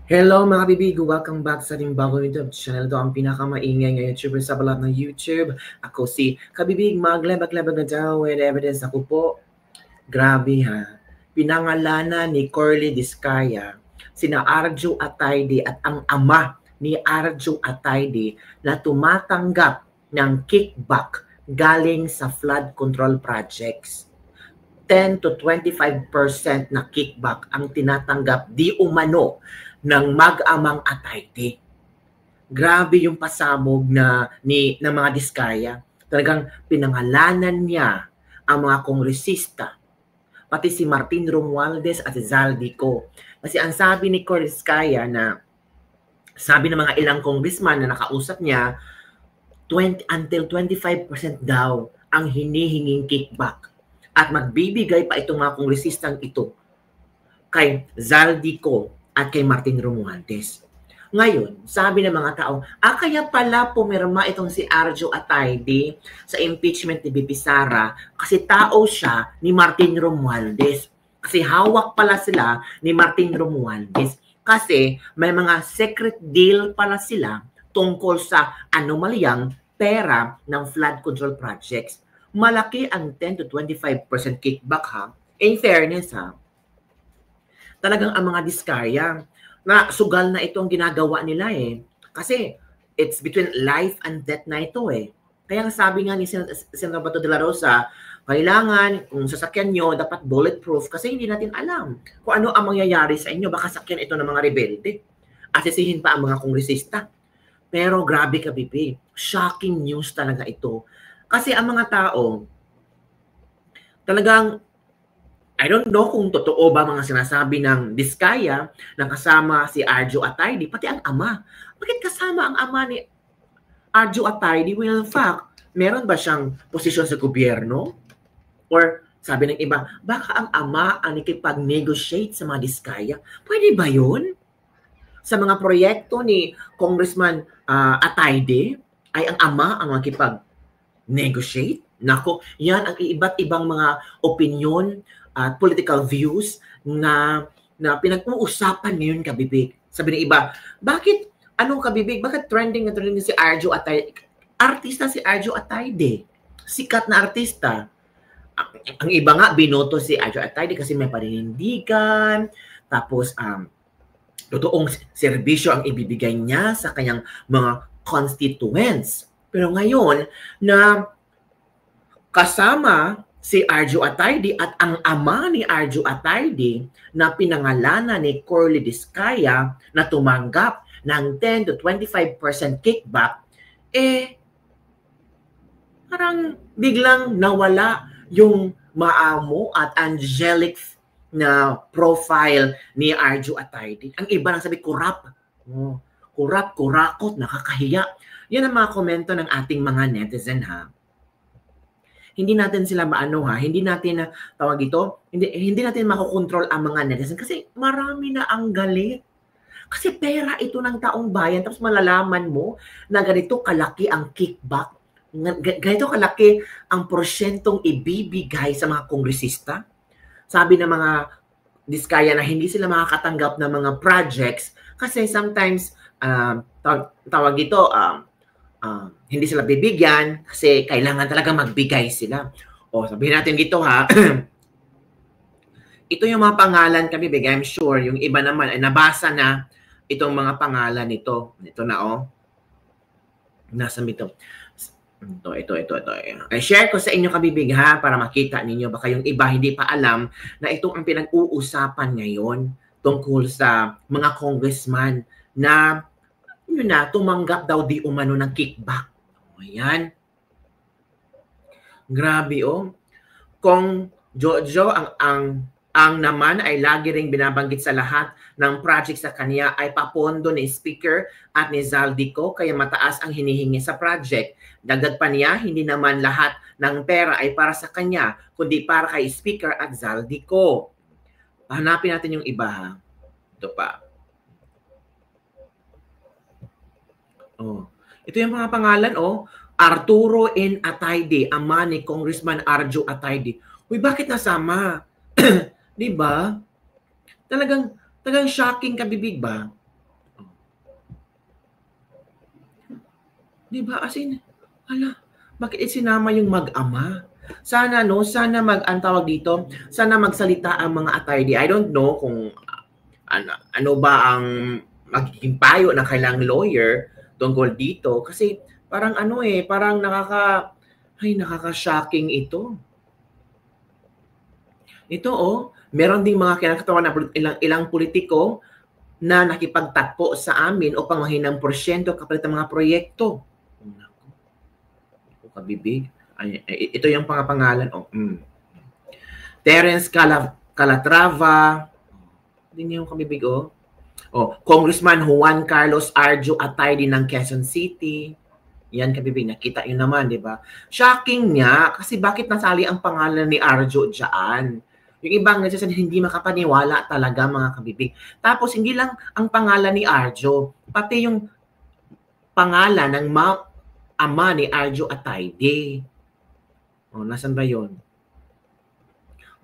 Hello mga bibig! Welcome back sa ating bagong YouTube channel. Ito ang pinakamaingay ng YouTuber sa balat ng YouTube. Ako si Kabibig, maglebag-lebag na daw with evidence. Ako po, grabe ha. Pinangalanan ni Corly Discaya, sina Arjo Atayde at ang ama ni Arjo Atayde na tumatanggap ng kickback galing sa flood control projects. 10 to 25% na kickback ang tinatanggap di umano ng mag-amang Atayde. Grabe yung pasabog ng mga Diskaya. Talagang pinangalanan niya ang mga kongresista, pati si Martin Romualdez at si Zaldico. Kasi ang sabi ni Corly Discaya na sabi ng mga ilang congressman na nakausap niya, 20 until 25% daw ang hinihinging kickback. At magbibigay pa itong mga kongresistang ito kay Zaldico at kay Martin Romualdez. Ngayon, sabi ng mga tao, kaya pala pumirma itong si Arjo Atayde sa impeachment ni BP Sara kasi tao siya ni Martin Romualdez. Kasi hawak pala sila ni Martin Romualdez. Kasi may mga secret deal pala sila tungkol sa anomalyang pera ng flood control projects. Malaki ang 10 to 25% kickback ha. In fairness ha, talagang ang mga Diskaya na sugal na ito ang ginagawa nila eh. Kasi it's between life and death na ito eh. Kaya sabi nga ni Senator Bato de la Rosa, kailangan kung sasakyan nyo dapat bulletproof kasi hindi natin alam kung ano ang mangyayari sa inyo. Baka sakyan ito ng mga rebelde. Asisihin pa ang mga kongresista. Pero grabe ka, Bibi. Shocking news talaga ito. Kasi ang mga tao, talagang, I don't know kung totoo ba mga sinasabi ng Diskaya na kasama si Arjo Atayde, pati ang ama. Bakit kasama ang ama ni Arjo Atayde? Well, in fact, meron ba siyang posisyon sa gobyerno? Or sabi ng iba, baka ang ama ang nakipag-negotiate sa mga Diskaya? Pwede ba yun? Sa mga proyekto ni Congressman Atayde, ay ang ama ang nakipag-negotiate? Nako, yan ang iba't ibang mga opinion at political views na pinag-uusapan ngayon, Kabibig. Sabi ng iba, bakit, Kabibig, bakit trending na trending si Arjo Atayde? Artista si Arjo Atayde. Sikat na artista. Ang iba nga, binoto si Arjo Atayde kasi may paninindigan, tapos totoong serbisyo ang ibibigay niya sa kanyang mga constituents. Pero ngayon, na kasama si Arjo Atayde at ang ama ni Arjo Atayde na pinangalanan ni Corly Discaya na tumanggap ng 10 to 25% kickback, parang biglang nawala yung maamo at angelic na profile ni Arjo Atayde. Ang iba nang sabi, kurap, kurakot, nakakahiya. Yan ang mga komento ng ating mga netizen ha. Hindi natin sila hindi natin tawag ito, hindi natin makokontrol ang mga netizen kasi marami na ang galit. Kasi pera ito ng taong bayan tapos malalaman mo na ganito kalaki ang kickback, ganito kalaki ang porsyentong ibibigay sa mga kongresista. Sabi ng mga Diskaya na hindi sila makakatanggap ng mga projects kasi sometimes tawag ito hindi sila bibigyan kasi kailangan talaga magbigay sila. O sabihin natin dito ha, ito yung mga pangalan kami bigay. I'm sure yung iba naman ay nabasa na itong mga pangalan nito. Ito na nasa ito. Ito. I share ko sa inyo kabibig ha para makita ninyo. Baka yung iba hindi pa alam na ito ang pinag-uusapan ngayon tungkol sa mga congressman na tumanggap daw di umano ng kickback. Ayan. Grabe Kung Jojo ang naman ay lagi ring binabanggit sa lahat ng project sa kanya ay papondo ni Speaker at ni Zaldico kaya mataas ang hinihingi sa project. Dagdag pa niya, hindi naman lahat ng pera ay para sa kanya, kundi para kay Speaker at Zaldico. Hanapin natin yung iba ha. Ito pa. Ito yung mga pangalan Arturo N. Atayde, ama ni Congressman Arjo Atayde. Uy, bakit nasama? 'Di ba? Talagang shocking kabibig ba? Di ba? As in, hala, bakit isinama yung mag-ama? Sana, sana ang tawag dito, sana magsalita ang mga attorney. I don't know kung ano ba ang magiging payo ng kailang lawyer tungkol dito. Kasi parang parang nakaka-shocking ito. Ito meron ding mga kinakatawan na ilang politiko na nakipagtakpo sa amin o pangmahin ng porsyento kapalit ng mga proyekto. Kabibig. Ito yung pangalan. Terence Calatrava. Hindi niya yung kabibig. Congressman Juan Carlos Arjo Atayde ng Quezon City. Yan kabibig. Nakita yun naman, di ba? Shocking niya kasi bakit nasali ang pangalan ni Arjo dyan? Yung ibang nagsasabi, hindi makapaniwala talaga mga kabibig. Tapos hindi lang ang pangalan ni Arjo, pati yung pangalan ng ama ni Arjo Atayde. Nasan ba yun?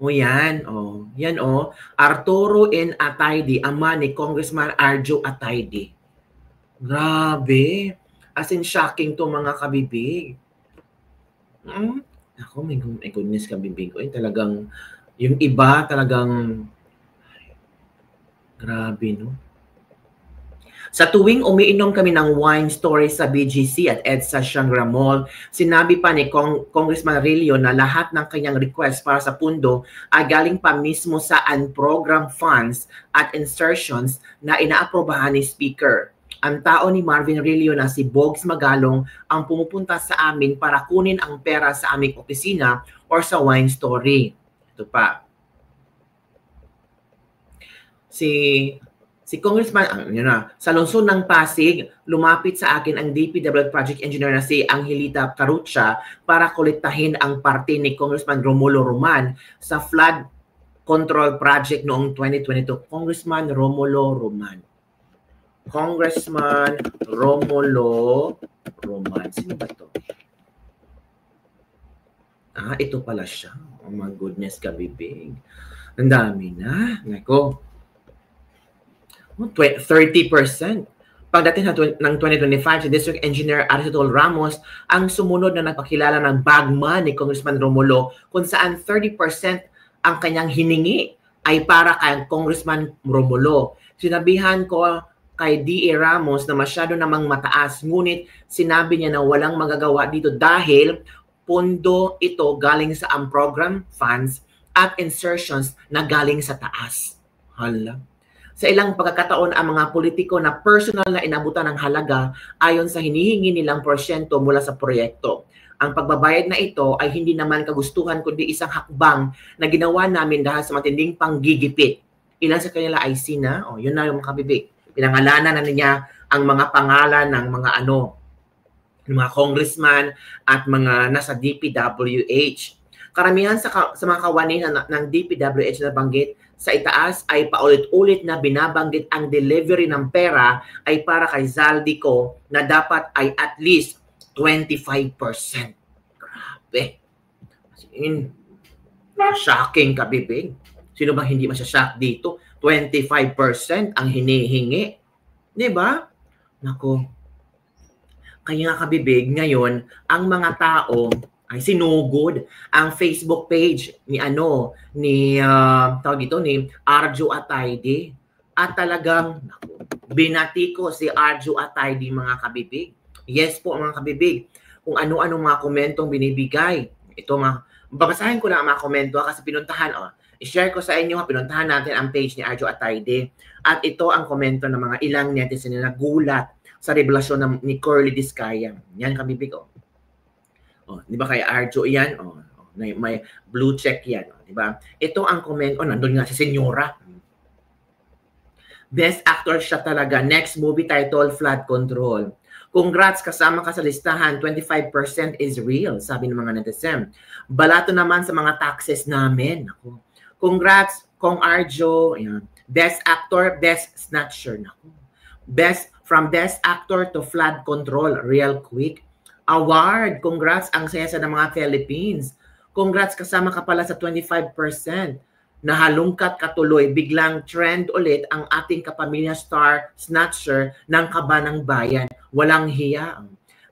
Yan. Yan Arturo N. Atayde, ama ni Congressman Arjo Atayde. Grabe. As in, shocking to mga kabibig. Ako, my goodness kabibig. Talagang, yung iba talagang, grabe, no? Sa tuwing umiinom kami ng wine story sa BGC at EDSA Shangri-La Mall, sinabi pa ni Congressman Rillo na lahat ng kanyang request para sa pundo ay galing pa mismo sa unprogrammed funds at insertions na inaaprobahan ni Speaker. Ang tao ni Marvin Rillo na si Bogs Magalong ang pumupunta sa amin para kunin ang pera sa aming opisina or sa wine story. Ito pa. Si Congressman, sa lungsod ng Pasig, lumapit sa akin ang DPWH Project Engineer na si Angelita Carucha para kolektahin ang parte ni Congressman Romulo Roman sa flood control project noong 2022. Congressman Romulo Roman. Congressman Romulo Roman. Sino ba ito? Ito pala siya. Oh my goodness, kabibig. Ang dami na. Nako. 30%. Pagdating ng 2025, si District Engineer Aristotle Ramos ang sumunod na nagpakilala ng bagman ni Congressman Romulo kung saan 30% ang kanyang hiningi ay para kay Congressman Romulo. Sinabihan ko kay D.A. Ramos na masyado namang mataas, ngunit sinabi niya na walang magagawa dito dahil pondo ito galing sa unprogrammed funds at insertions na galing sa taas. Hala. Sa ilang pagkakataon, ang mga politiko na personal na inabutan ng halaga ayon sa hinihingi nilang porsyento mula sa proyekto. Ang pagbabayad na ito ay hindi naman kagustuhan kundi isang hakbang na ginawa namin dahil sa matinding panggigipit. Ilan sa kanila ay sina? Yun na yung mga kabibig. Pinangalanan na niya ang mga pangalan ng mga mga congressman at mga nasa DPWH. Karamihan sa mga kawani ng DPWH na banggit sa itaas ay paulit-ulit na binabanggit ang delivery ng pera ay para kay Zaldico na dapat ay at least 25%. Grabe. Shocking kabibig. Sino ba hindi masya-shock dito? 25% ang hinihingi. Di ba? Nako. Kaya nga kabibig, ngayon, ang mga tao ay sinugod ang Facebook page ni Arjo Atayde at talagang binati ko si Arjo Atayde mga kabibig. Yes po mga kabibig. Kung ano-ano mga komentong binibigay. Ito babasahin ko lang ang mga komento kasi pinuntahan i-share ko sa inyo pinuntahan natin ang page ni Arjo Atayde at ito ang komento ng mga ilang netizen na nagulat sa revelasyon ni Curly Discaya. Yan kabibig di ba kay Arjo yan? May blue check yan. Di ba? Ito ang comment. Nandun nga si Senyora. Best actor siya talaga. Next movie title, Flood Control. Congrats, kasama ka sa listahan. 25% is real, sabi ng mga netizen. Balato naman sa mga taxes namin. Congrats, Kong Arjo. Ayan. Best actor, best snatcher. From best actor to flood control, real quick. Award. Congrats, ang saya ng mga Philippines. Congrats, kasama ka pala sa 25%. Nahalungkat katuloy, biglang trend ulit ang ating kapamilya star snatcher ng Kabanang Bayan. Walang hiya.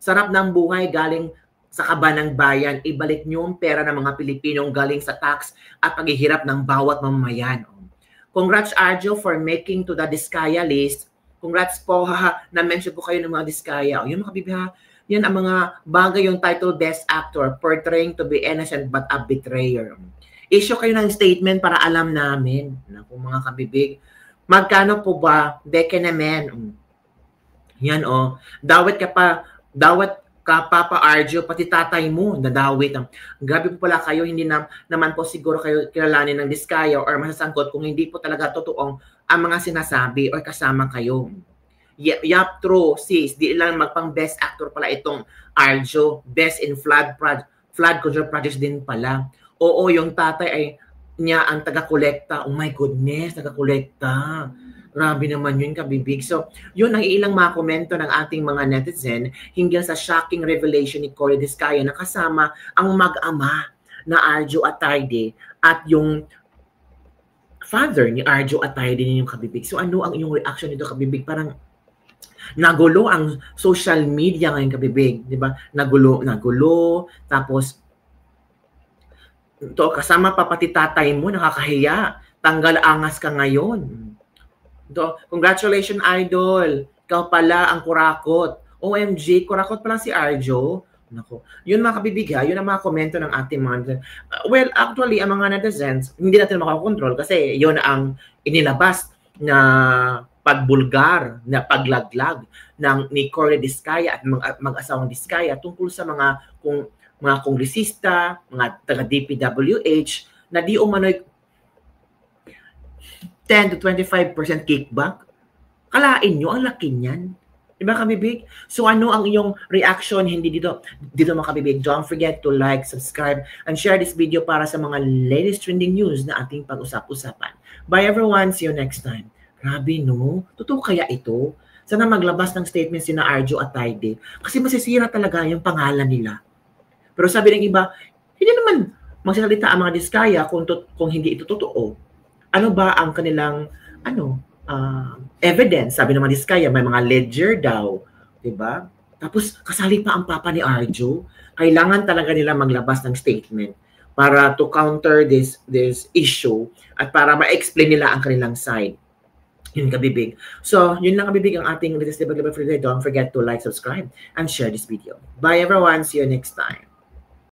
Sarap ng buhay galing sa kaba ng bayan, ibalik niyo ang pera ng mga Pilipinong galing sa tax at paghihirap ng bawat mamamayan. Congrats Arjo for making to the Diskaya list. Congrats po, haha, na-mention po kayo ng mga Diskaya. Yun mga bibi ha, yan ang mga bagay yung title Best Actor, portraying to be innocent but a betrayer. Issue kayo ng statement para alam namin, naku mga kabibig, magkano po ba, beke naman. Yan dawat ka Papa Arjo, pati tatay mo, nadawit. Grabe po pala kayo, hindi naman po siguro kayo kilalanin ng Diskaya or masasangkot kung hindi po talaga totoong ang mga sinasabi or kasama kayo. Yap, true, sis. Di lang magpang best actor pala itong Arjo. Best in flood control projects din pala. Oo, yung tatay ay niya ang taga-kolekta. Oh my goodness, taga-kolekta. Grabe naman yun, kabibig. So, yun ang ilang mga komento ng ating mga netizen hinggil sa shocking revelation ni Cory Diskaya na kasama ang mag-ama na Arjo Atayde at yung father ni Arjo Atayde din yung kabibig. So, ano ang iyong reaction nito, kabibig? Parang nagulo ang social media ngayon, kabibig. Di ba? Nagulo. Tapos, to, kasama pa pati tatay mo, nakakahiya. Tanggal angas ka ngayon. Congratulations, idol. Ikaw pala ang kurakot. OMG, kurakot pala si Arjo. Nako. Yun mga kabibig ha, yun ang mga komento ng ating mga well, actually, ang mga netizens, hindi natin makakontrol kasi yun ang inilabas na pagbulgar, na paglaglag ni Cory Diskaya at mag-asawang Diskaya tungkol sa mga kongresista, mga taga-DPWH na di umano'y 10 to 25% kickback. Kalain nyo, ang laki niyan. Diba kabibig? So ano ang iyong reaction? Hindi dito mga kabibig. Don't forget to like, subscribe, and share this video para sa mga latest trending news na ating pag-usap-usapan. Bye everyone. See you next time. Grabe no? Totoo kaya ito? Sana maglabas ng statement si na Arjo Atayde. Kasi masisira talaga yung pangalan nila. Pero sabi ng iba, hindi naman magsasalita ang mga Diskaya kung hindi ito totoo. Ano ba ang kanilang evidence? Sabi naman ni Diskaya, may mga ledger daw, 'di ba? Tapos kasali pa ang papa ni Arjo. Kailangan talaga nila maglabas ng statement para to counter this issue at para ma-explain nila ang kanilang side. Yun kabibig. So, yun lang kabibig ang ating latest debate for today. Don't forget to like, subscribe, and share this video. Bye everyone. See you next time.